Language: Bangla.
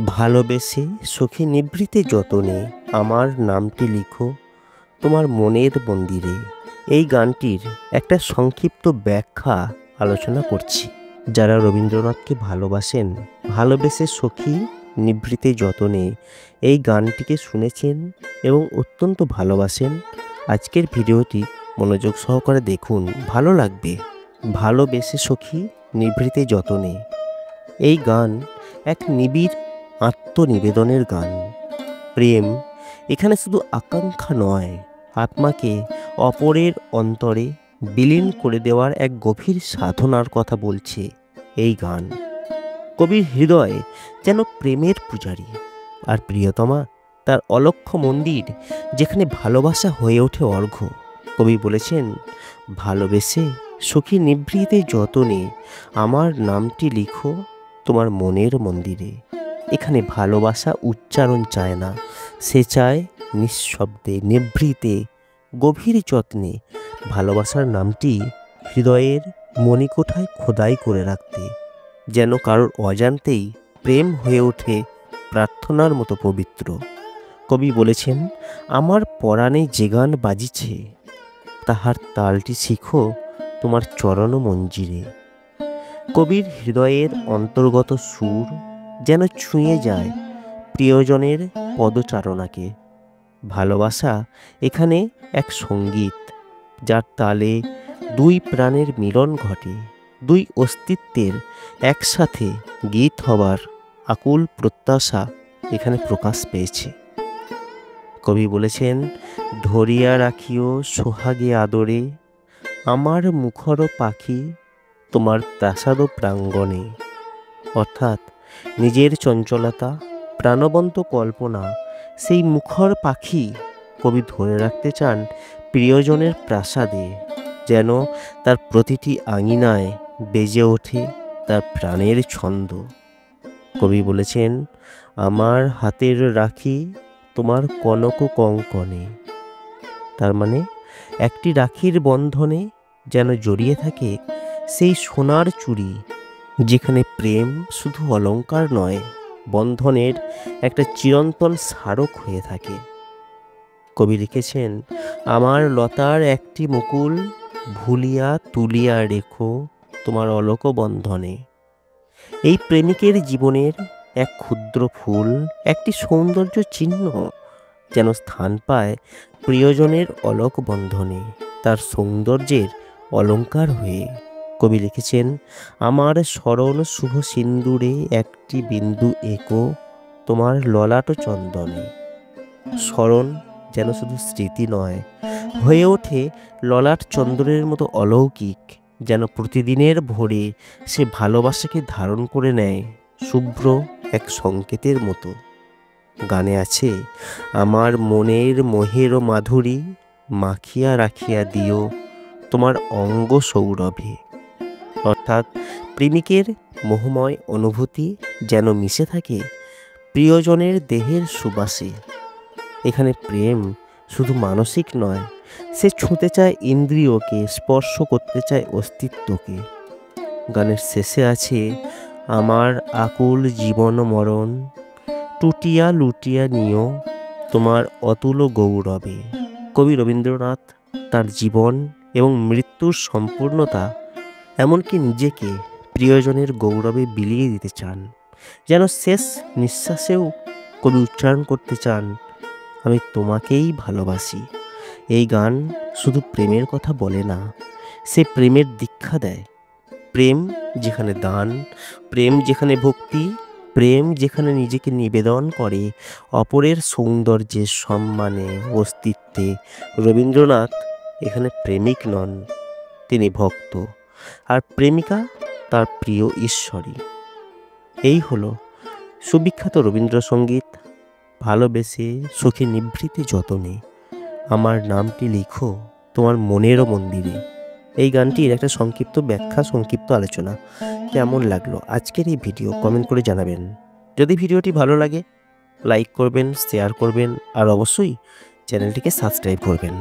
ভালোবেসে সখী নিভৃতে যতনে আমার নামটি লিখো তোমার মনের মন্দিরে। এই গানটির একটা সংক্ষিপ্ত ব্যাখ্যা আলোচনা করছি। যারা রবীন্দ্রনাথকে ভালোবাসেন, ভালোবেসে সখী নিভৃতে যতনে এই গানটিকে শুনেছেন এবং অত্যন্ত ভালোবাসেন, আজকের ভিডিওটি মনোযোগ সহকারে দেখুন, ভালো লাগবে। ভালোবেসে সখী নিভৃতে যতনে এই গান এক নিবিড় আত্মনিবেদনের গান। প্রেম এখানে শুধু আকাঙ্ক্ষা নয়, আত্মাকে অপরের অন্তরে বিলীন করে দেওয়ার এক গভীর সাধনার কথা বলছে এই গান। কবির হৃদয় যেন প্রেমের পূজারী, আর প্রিয়তমা তার অলক্ষ্য মন্দির, যেখানে ভালোবাসা হয়ে ওঠে অর্ঘ্য। কবি বলেছেন, ভালোবেসে সখী নিভৃতে যতনে আমার নামটি লিখো তোমার মনের মন্দিরে। এখানে ভালোবাসা উচ্চারণ চায় না, সে চায় নিঃশব্দে, নিভৃতে, গভীর যত্নে ভালোবাসার নামটি হৃদয়ের মণিকোঠায় খোদাই করে রাখতে, যেন কারোর অজান্তেই প্রেম হয়ে ওঠে প্রার্থনার মতো পবিত্র। কবি বলেছেন, আমার পরাণে যে গান বাজিছে তাহার তালটি শিখো তোমার চরণ মঞ্জিরে। কবির হৃদয়ের অন্তর্গত সুর যেন ছুঁয়ে যায় প্রিয়জনের পদচারণাকে। ভালোবাসা এখানে এক সঙ্গীত, যার তালে দুই প্রাণের মিলন ঘটে, দুই অস্তিত্বের একসাথে গীত হবার আকুল প্রত্যাশা এখানে প্রকাশ পেয়েছে। কবি বলেছেন, ধরিয়া রাখিও সোহাগে আদরে আমার মুখর পাখি তোমার প্রাসাদ প্রাঙ্গণে। অর্থাৎ নিজের চঞ্চলতা, প্রাণবন্ত কল্পনা, সেই মুখর পাখি কবি ধরে রাখতে চান প্রিয়জনের প্রাসাদে, যেন তার প্রতিটি আঙিনায় বেজে ওঠে তার প্রাণের ছন্দ। কবি বলেছেন, আমার হাতের রাখি তোমার কনক কঙ্কনে। তার মানে একটি রাখির বন্ধনে যেন জড়িয়ে থাকে সেই সোনার চুড়ি, যেখানে প্রেম শুধু অলংকার নয়, বন্ধনের একটা চিরন্তন স্মারক হয়ে থাকে। কবি লিখেছেন, আমার লতার একটি মুকুল ভুলিয়া তুলিয়া রেখো তোমার অলক বন্ধনে। এই প্রেমিকের জীবনের এক ক্ষুদ্র ফুল, একটি সৌন্দর্য চিহ্ন যেন স্থান পায় প্রিয়জনের অলক বন্ধনে, তার সৌন্দর্যের অলংকার হয়ে। কবি লিখেছেন, আমার স্মরণ শুভ সিন্দুরে একটি বিন্দু এঁকো তোমার ললাট চন্দনে। স্মরণ যেন শুধু স্মৃতি নয়, হয়ে ওঠে ললাট চন্দনের মতো অলৌকিক, যেন প্রতিদিনের ভোরে সে ভালোবাসাকে ধারণ করে নেয় শুভ্র এক সংকেতের মতো। গানে আছে, আমার মনের মোহের মাধুরী মাখিয়া রাখিয়া দিও তোমার অঙ্গ সৌরভে। অর্থাৎ প্রেমিকের মোহময় অনুভূতি যেন মিশে থাকে প্রিয়জনের দেহের সুবাসে। এখানে প্রেম শুধু মানসিক নয়, সে ছুঁতে চায় ইন্দ্রিয়কে, স্পর্শ করতে চায় অস্তিত্বকে। গানের শেষে আছে, আমার আকুল জীবন মরণ টুটিয়া লুটিয়া নিও তোমার অতুল গৌরবে। কবি রবীন্দ্রনাথ তার জীবন এবং মৃত্যুর সম্পূর্ণতা, এমনকি নিজেকে প্রিয়জনের গৌরবে বিলিয়ে দিতে চান, যেন শেষ নিঃশ্বাসেও কবি উচ্চারণ করতে চান, আমি তোমাকেই ভালোবাসি। এই গান শুধু প্রেমের কথা বলে না, সে প্রেমের দীক্ষা দেয়। প্রেম যেখানে দান, প্রেম যেখানে ভক্তি, প্রেম যেখানে নিজেকে নিবেদন করে অপরের সৌন্দর্যে, সম্মানে, অস্তিত্বে। রবীন্দ্রনাথ এখানে প্রেমিক নন, তিনি ভক্ত, আর প্রেমিকা তার প্রিয় ঈশ্বরী। এই হলো সুবিখ্যাত রবীন্দ্রসঙ্গীত, ভালোবেসে সখী নিভৃতে যতনে আমার নামটি লিখো তোমার মনেরও মন্দিরে। এই গানটির একটা সংক্ষিপ্ত ব্যাখ্যা, সংক্ষিপ্ত আলোচনা কেমন লাগলো আজকের এই ভিডিও কমেন্ট করে জানাবেন। যদি ভিডিওটি ভালো লাগে লাইক করবেন, শেয়ার করবেন, আর অবশ্যই চ্যানেলটিকে সাবস্ক্রাইব করবেন।